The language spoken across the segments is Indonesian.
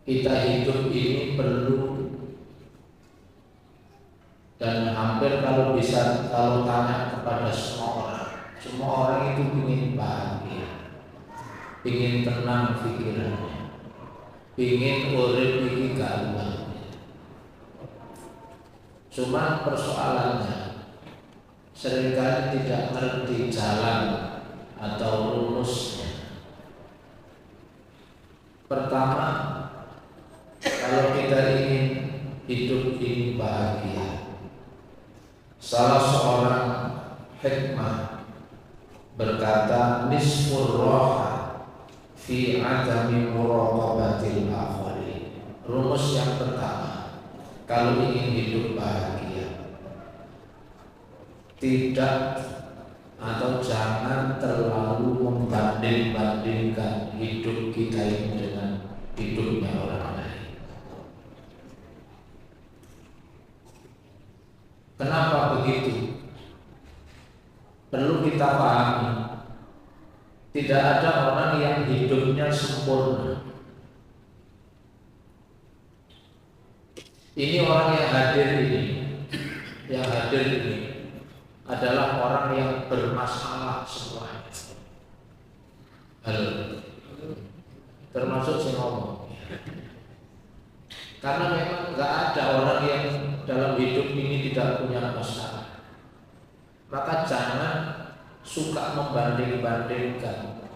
kita hidup ini perlu, dan hampir kalau tanya kepada semua orang itu ingin bahagia, ingin tenang pikirannya, ingin urip iki gampang. Cuma persoalannya seringkali tidak ngerti jalan atau rumusnya. Pertama, kalau kita ingin hidup ini bahagia, salah seorang hikmah berkata, nisfur roha fi adami muraqabatil akhirin. Rumus yang pertama, kalau ingin hidup bahagia, tidak atau jangan terlalu membanding-bandingkan hidup kita ini dengan hidupnya orang lain. Kenapa begitu? Perlu kita pahami, tidak ada orang yang hidupnya sempurna. Ini orang yang hadir ini adalah orang yang bermasalah semuanya. Termasuk si ngomong. Karena memang nggak ada orang yang dalam hidup ini tidak punya masalah. Maka jangan suka membanding-bandingkan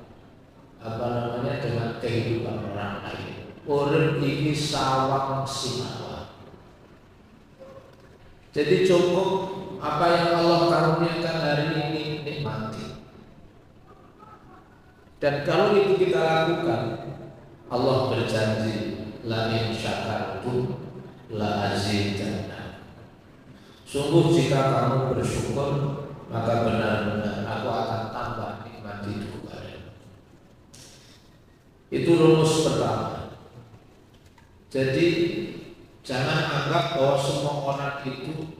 dengan kehidupan orang lain. Urip iki sawang sinawang. Jadi cukup apa yang Allah karuniakan hari ini nikmati. Dan kalau itu kita lakukan, Allah berjanji, la in syakartum la azidannakum. Sungguh jika kamu bersyukur, maka benar-benar aku akan tambah nikmat hidup kalian. Itu rumus pertama. Jadi jangan anggap bahwa semua orang itu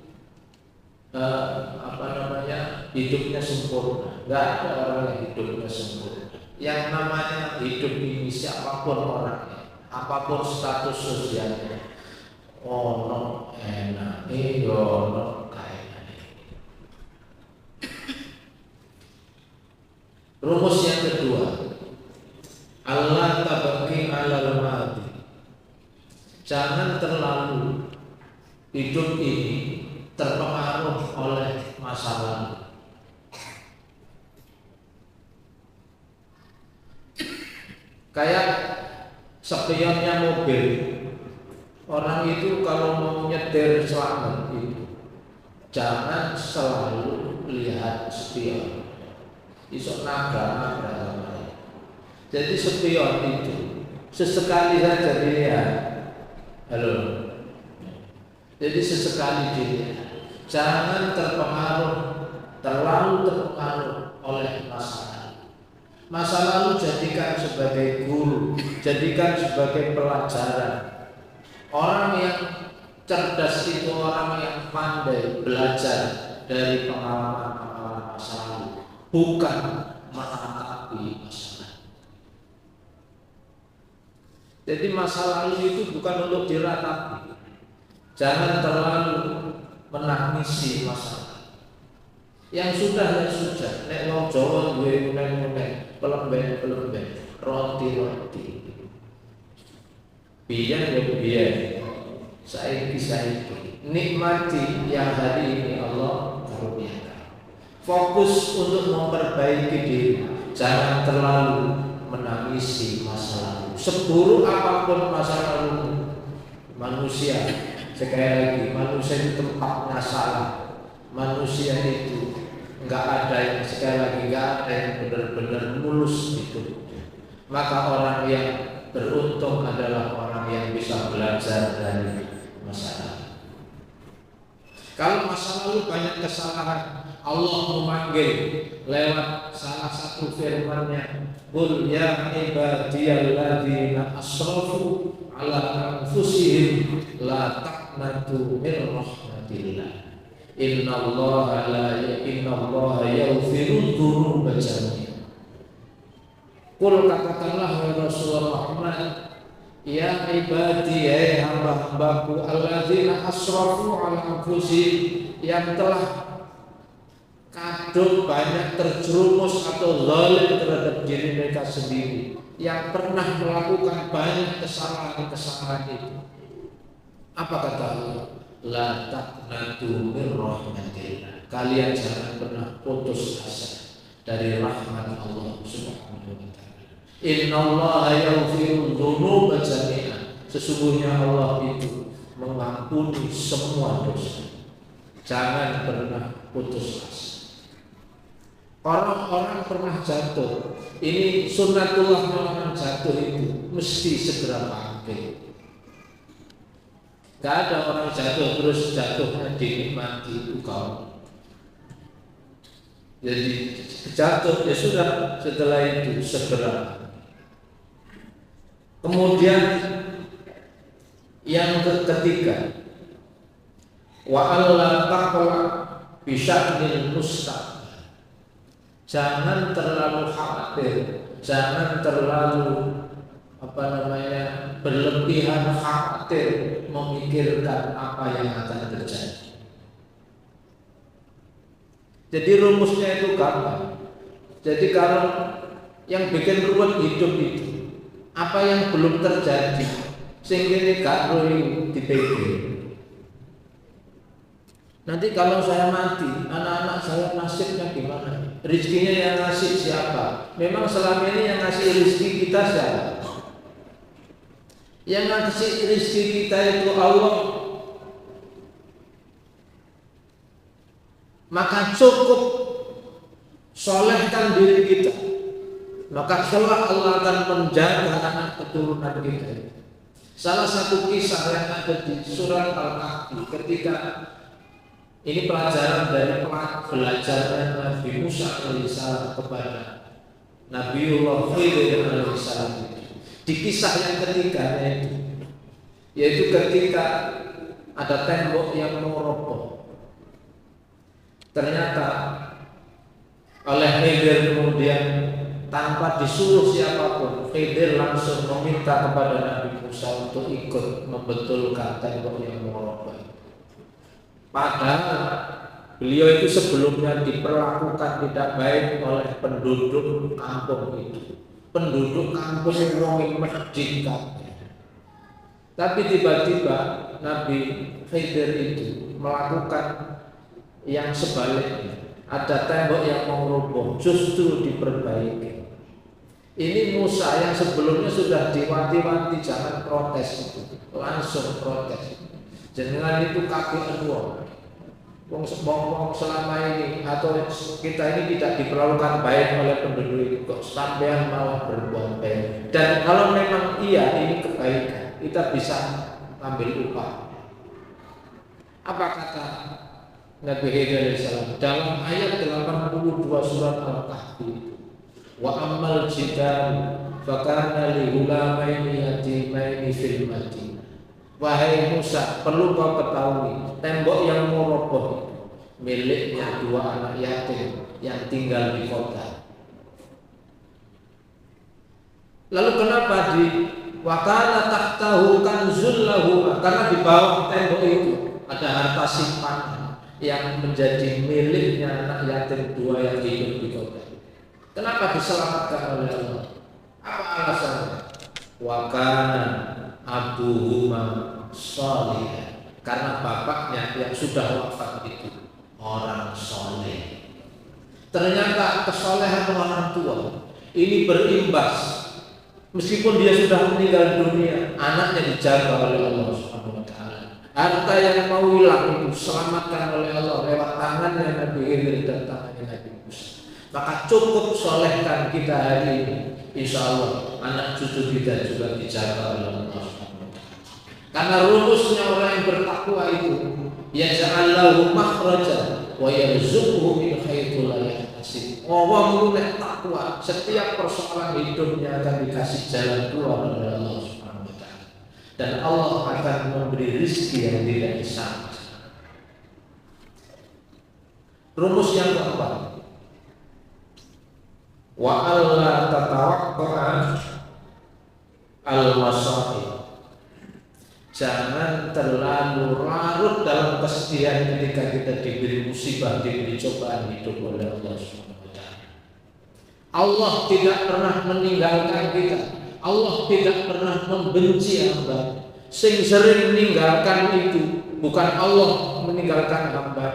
hidupnya sempurna. Enggak ada orang yang hidupnya sempurna. Yang namanya hidup ini siapapun orangnya, apapun status sosialnya, ono enak, ono kaya. Rumus yang kedua, Allah tabaki alal mati. Jangan terlalu hidup ini terpengaruh oleh masa lalu. Kayak spionnya mobil, orang itu kalau mau nyetir selamat itu jangan selalu lihat spion. Isok nabrak. Jadi spion itu sesekali saja dilihat. Halo. Jadi sesekali dilihat. Jangan terlalu terpengaruh oleh masa lalu. Masa lalu jadikan sebagai guru, jadikan sebagai pelajaran. Orang yang cerdas itu orang yang pandai belajar dari pengalaman-pengalaman masa lalu, bukan menangkapi masa lalu. Jadi masa lalu itu bukan untuk diratapi. Jangan terlalu menangisi masa lalu. Yang sudah ya sudah. Nek wong Jawa duwe muneng-muneng, pelemben, roti. Biyen ya biyen. Saiki. Nikmati yang hari ini Allah karuniakan. Fokus untuk memperbaiki diri. Jangan terlalu menangisi masa lalu. Seburuk apapun masa lalu manusia, sekali lagi manusia itu tempatnya salah. Manusia itu enggak ada yang benar-benar mulus itu. Maka orang yang beruntung adalah orang yang bisa belajar dari masa lalu. Kalau masa lalu banyak kesalahan, Allah memanggil lewat salah satu firman-Nya, "Qul ya ibadiyalladzina asrafu ala anfusihim la taqnatu min rahmatillah. Innallaha yaghfiru dzunuba jami'an." Qul katakanlah wahai Rasulullah Muhammad, Ya ibadi, ya hamba-hambaku, alladzina asrafu ala anfusihim, yang telah kadung banyak terjerumus atau zalim terhadap diri mereka sendiri, yang pernah melakukan banyak kesalahan-kesalahan itu. Apa kata Allah? La taqnatu min rahmatillah. Kalian jangan pernah putus asa dari rahmat Allah Subhanahu wa taala. Innallaha yaghfiru dzunuba jami'an. Sesungguhnya Allah itu mengampuni semua dosa. Jangan pernah putus asa. Orang-orang pernah jatuh. Ini sunnatullah, orang jatuh itu mesti segera bangkit. Gak ada orang jatuh terus jatuhnya dinikmati itu kau. Jadi jatuh ya sudah, setelah itu segera. Kemudian yang ketiga, wa alla taqwa bi sya'nil mustaqbal. Jangan terlalu khawatir, jangan terlalu berlebihan khawatir memikirkan apa yang akan terjadi. Jadi rumusnya itu gampang. Jadi kalau yang bikin ruwet hidup itu apa yang belum terjadi, sehingga ini gak perlu dipikir. Nanti kalau saya mati, anak-anak saya nasibnya gimana? Rizkinya yang ngasih siapa? Memang selama ini yang ngasih rizki kita siapa? Yang ngasih rizki kita itu Allah. Maka cukup solehkan diri kita, maka kelak Allah akan menjaga anak keturunan kita. Salah satu kisah yang ada di surat Al-Kahfi, ketika ini pelajaran dari belajarnya Nabi Musa alaihissalam kepada Nabiullah Khidir alaihissalam. Di kisah yang ketiganya itu, yaitu ketika ada tembok yang mau roboh. Ternyata oleh Khidir kemudian tanpa disuruh siapapun, Khidir langsung meminta kepada Nabi Musa untuk ikut membetulkan tembok yang mau roboh. Padahal beliau itu sebelumnya diperlakukan tidak baik oleh penduduk kampung itu. Penduduk kampung yang merdeka. Tapi tiba-tiba Nabi Khidir itu melakukan yang sebaliknya. Ada tembok yang mau roboh, justru diperbaiki. Ini Musa yang sebelumnya sudah diwanti-wanti jangan protes itu, langsung protes. Jangan itu kaki kedua. Wong selama ini atau kita ini tidak diperlakukan baik oleh penduduk itu, kok sampean malah berbuat baik. Dan kalau memang iya ini kebaikan, kita bisa ambil upah. Apa kata Nabi Khidir alaihissalam dalam ayat 82 surat Al-Kahfi? Wa ammal jidal fakana li hulamaini yatimaini fil Madinah. Wahai Musa, perlu kau ketahui, tembok yang mau roboh miliknya dua anak yatim yang tinggal di kota. Lalu kenapa di wakana tahtahu kanzul lahu? Karena di bawah tembok itu ada harta simpanan yang menjadi miliknya anak yatim dua yang hidup di kota. Kenapa diselamatkan oleh Allah? Apa alasannya? Wakana abuhuma sholih, karena bapaknya yang sudah wafat itu orang soleh. Ternyata kesolehan orang tua ini berimbas, meskipun dia sudah meninggal dunia, anaknya dijaga oleh Allah Subhanahu wa taala. Harta yang mau hilang itu selamatkan oleh Allah lewat tangannya Nabi Khidir dan tangannya Nabi Musa. Maka cukup solehkan kita hari ini, insya Allah anak cucu kita juga dijaga oleh Allah. Karena rumusnya orang yang bertakwa itu yaj'allahu makhraja wa yarzuquhu min haitsu la yahtasib. Orang yang takwa setiap persoalan hidupnya akan dikasih jalan keluar oleh Allah Subhanahu wa taala. Dan Allah akan memberi rezeki yang tidak disangka. Rumus yang keempat, wa alla tatawaqqa al-masaib. Jangan terlalu larut dalam kesedihan ketika kita diberi musibah, diberi cobaan hidup oleh Allah Subhanahu wa taala. Allah tidak pernah meninggalkan kita. Allah tidak pernah membenci hamba. Sing sering meninggalkan itu bukan Allah meninggalkan hamba,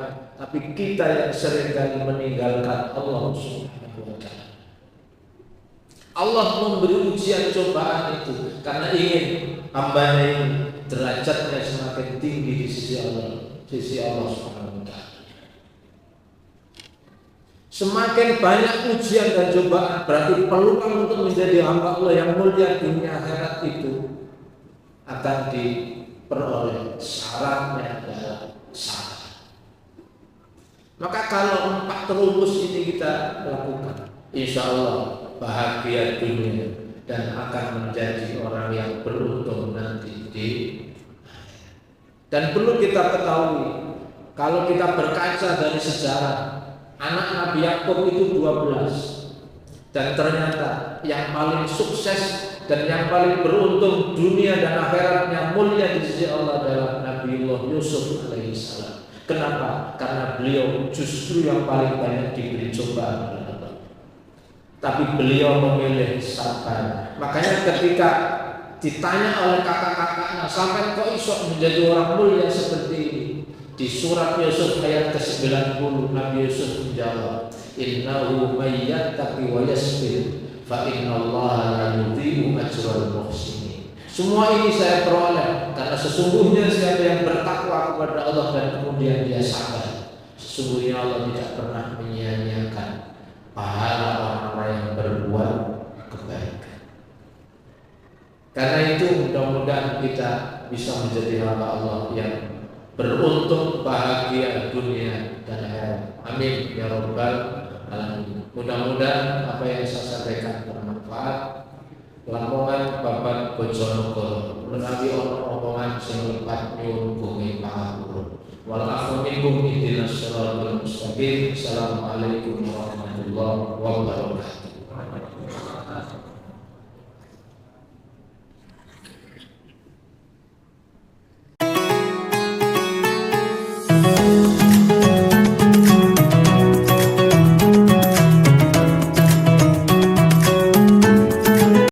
tapi kita yang sering kali meninggalkan Allah Subhanahu wa taala. Allah memberi ujian cobaan itu karena ingin hambanya ini derajatnya semakin tinggi di sisi Allah Subhanahu wa taala. Semakin banyak ujian dan cobaan berarti peluang untuk menjadi hamba Allah yang mulia dunia akhirat itu akan diperoleh. Syaratnya adalah sabar. Maka kalau 4 rumus ini kita lakukan, insya Allah bahagia dunia dan akan menjadi orang yang beruntung nanti di. Dan perlu kita ketahui, kalau kita berkaca dari sejarah, anak Nabi Yakub itu 12, dan ternyata yang paling sukses dan yang paling beruntung dunia dan akhiratnya mulia di sisi Allah adalah Nabiullah Yusuf alaihissalam. Kenapa? Karena beliau justru yang paling banyak diberi cobaan oleh Allah, tapi beliau memilih sabar. Makanya ketika ditanya oleh kakak-kakaknya, sampai kok iso menjadi orang mulia seperti ini, di surat Yusuf ayat ke-90 Nabi Yusuf menjawab, innahu may yattaqi wa yasbir fa innallaha la yudhi'u ajral muhsinin. Semua ini saya peroleh karena sesungguhnya siapa yang bertakwa kepada Allah dan kemudian dia sabar, sesungguhnya Allah tidak pernah menyia-nyiakan pahala orang-orang yang berbuat kebaikan. Karena itu mudah-mudahan kita bisa menjadi hamba Allah yang beruntung, bahagia dunia dan akhirat. Amin ya rabbal alamin. Mudah-mudahan apa yang saya sampaikan bermanfaat. Lamongan Bapak Bojonegoro menawi ana omongan sing lepat nyuwun bumi pangapura. Wal afu minkum ihdinas siratal mustaqim. Assalamualaikum warahmatullahi wabarakatuh.